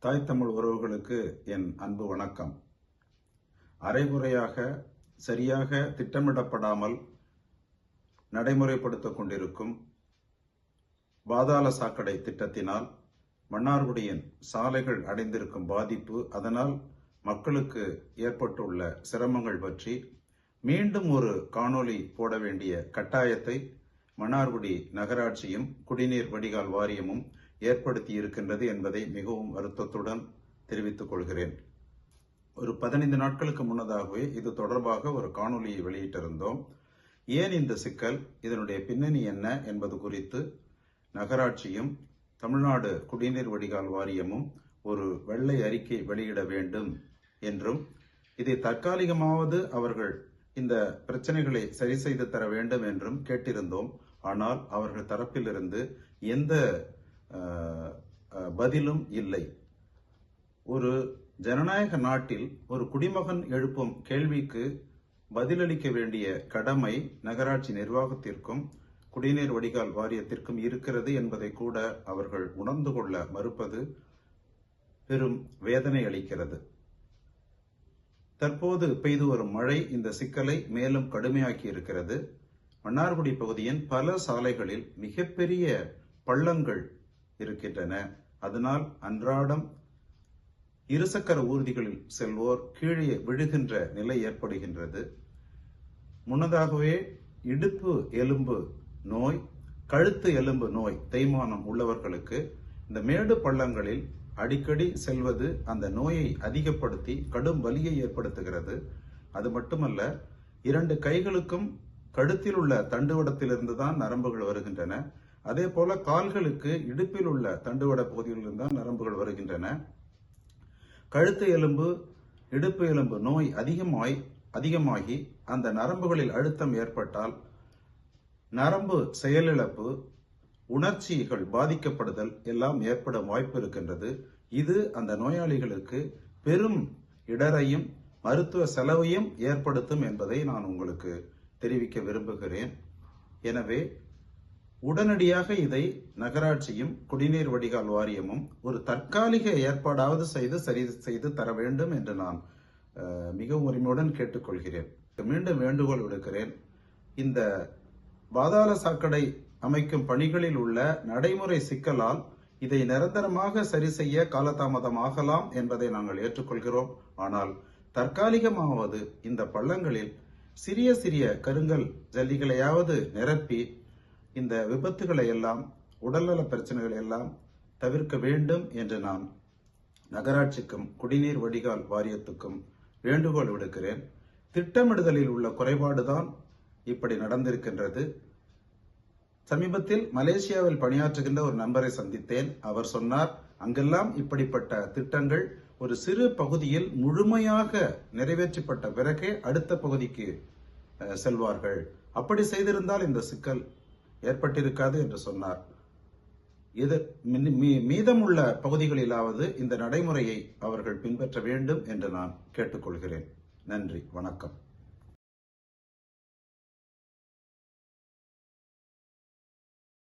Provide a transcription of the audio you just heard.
தாய் தமிழ் உறவுகளுக்கு என் அன்பு வணக்கம். அரைகுறையாக சரியாக திட்டமிடப்படாமல் நடைமுறைப்படுத்திக் கொண்டிருக்கும் பாதாள சாக்கடை திட்டத்தினால் மன்னார்குடியின் சாலைகள் அடைந்திருக்கும் பாதிப்பு, அதனால் மக்களுக்கு ஏற்பட்டுள்ள சிரமங்கள் பற்றி மீண்டும் ஒரு காணொளி போட வேண்டிய கட்டாயத்தை மன்னார்குடி நகராட்சியும் குடிநீர் வடிகால் வாரியமும் ஏற்படுத்தி இருக்கின்றது என்பதை மிகவும் வருத்தத்துடன் தெரிவித்துக் கொள்கிறேன். ஒரு 15 நாட்களுக்கு முன்னதாகவே இது தொடர்பாக ஒரு காணொலியை வெளியிட்டிருந்தோம். ஏன் இந்த சிக்கல், இதனுடைய பின்னணி என்ன என்பது குறித்து நகராட்சியும் தமிழ்நாடு குடிநீர் வடிகால் வாரியமும் ஒரு வெள்ளை அறிக்கை வெளியிட வேண்டும் என்றும், இதை தற்காலிகமாவது அவர்கள் இந்த பிரச்சனைகளை சரி செய்து தர வேண்டும் என்றும் கேட்டிருந்தோம். ஆனால் அவர்கள் தரப்பிலிருந்து எந்த பதிலும் இல்லை. ஒரு ஜனநாயக நாட்டில் ஒரு குடிமகன் எழுப்பும் கேள்விக்கு பதிலளிக்க வேண்டிய கடமை நகராட்சி நிர்வாகத்திற்கும் குடிநீர் வடிகால் வாரியத்திற்கும் இருக்கிறது என்பதை கூட அவர்கள் உணர்ந்து கொள்ள மறுப்பது பெரும் வேதனை அளிக்கிறது. தற்போது பெய்து வரும் மழை இந்த சிக்கலை மேலும் கடுமையாக்கி இருக்கிறது. மன்னார்குடி பகுதியின் பல சாலைகளில் மிகப்பெரிய பள்ளங்கள் இருக்கின்றன. அதனால் அன்றாடம் இருசக்கர ஊர்திகளில் செல்வோர் கீழே விழுகின்ற நிலை ஏற்படுகின்றது. முன்னதாகவே இடுப்பு எலும்பு நோய், கழுத்து எலும்பு நோய் தேய்மானம் உள்ளவர்களுக்கு இந்த மேடு பள்ளங்களில் அடிக்கடி செல்வது அந்த நோயை அதிகப்படுத்தி கடும் வலியை ஏற்படுத்துகிறது. அது மட்டுமல்ல, 2 கைகளுக்கும் கழுத்தில் உள்ள தண்டுவடத்திலிருந்து தான் நரம்புகள் வருகின்றன. அதே போல கால்களுக்கு இடுப்பில் உள்ள தண்டுவட பகுதியிலிருந்து தான் நரம்புகள் வருகின்றன. கழுத்து எலும்பு, இடுப்பு எலும்பு நோய் அதிகமாகி அந்த நரம்புகளில் அழுத்தம் ஏற்பட்டால் நரம்பு செயலிழப்பு, உணர்ச்சிகள் பாதிக்கப்படுதல் எல்லாம் ஏற்பட வாய்ப்பு இருக்கின்றது. இது அந்த நோயாளிகளுக்கு பெரும் இடரையும் மருத்துவ செலவையும் ஏற்படுத்தும் என்பதை நான் உங்களுக்கு தெரிவிக்க விரும்புகிறேன். எனவே உடனடியாக இதை நகராட்சியும் குடிநீர் வடிகால் வாரியமும் ஒரு தற்காலிக ஏற்பாடாவது சரி செய்து தர வேண்டும் என்று நான் மிகவும் உரிமையுடன் கேட்டுக்கொள்கிறேன். மீண்டும் வேண்டுகோள் விடுக்கிறேன். இந்த பாதாள சாக்கடை அமைக்கும் பணிகளில் உள்ள நடைமுறை சிக்கலால் இதை நிரந்தரமாக சரி செய்ய காலதாமதம் ஆகலாம் என்பதை நாங்கள் ஏற்றுக்கொள்கிறோம். ஆனால் தற்காலிகமாவது இந்த பள்ளங்களில் சிறிய சிறிய கருங்கல் ஜல்லிகளையாவது நிரப்பி இந்த விபத்துகளை எல்லாம், உடல்நல பிரச்சனைகளை எல்லாம் தவிர்க்க வேண்டும் என்று நான் நகராட்சிக்கும் குடிநீர் வடிகால் வாரியத்துக்கும் வேண்டுகோள் விடுக்கிறேன். திட்டமிடுதலில் உள்ள குறைபாடுதான் இப்படி நடந்திருக்கின்றது. சமீபத்தில் மலேசியாவில் பணியாற்றுகின்ற ஒரு நண்பரை சந்தித்தேன். அவர் சொன்னார், அங்கெல்லாம் இப்படிப்பட்ட திட்டங்கள் ஒரு சிறு பகுதியில் முழுமையாக நிறைவேற்றப்பட்ட பிறகே அடுத்த பகுதிக்கு செல்வார்கள். அப்படி செய்திருந்தால் இந்த சிக்கல் ஏற்பட்டிருக்காது என்று சொன்னார். மீதமுள்ள பகுதிகளிலாவது இந்த நடைமுறையை அவர்கள் பின்பற்ற வேண்டும் என்று நான் கேட்டுக்கொள்கிறேன். நன்றி, வணக்கம்.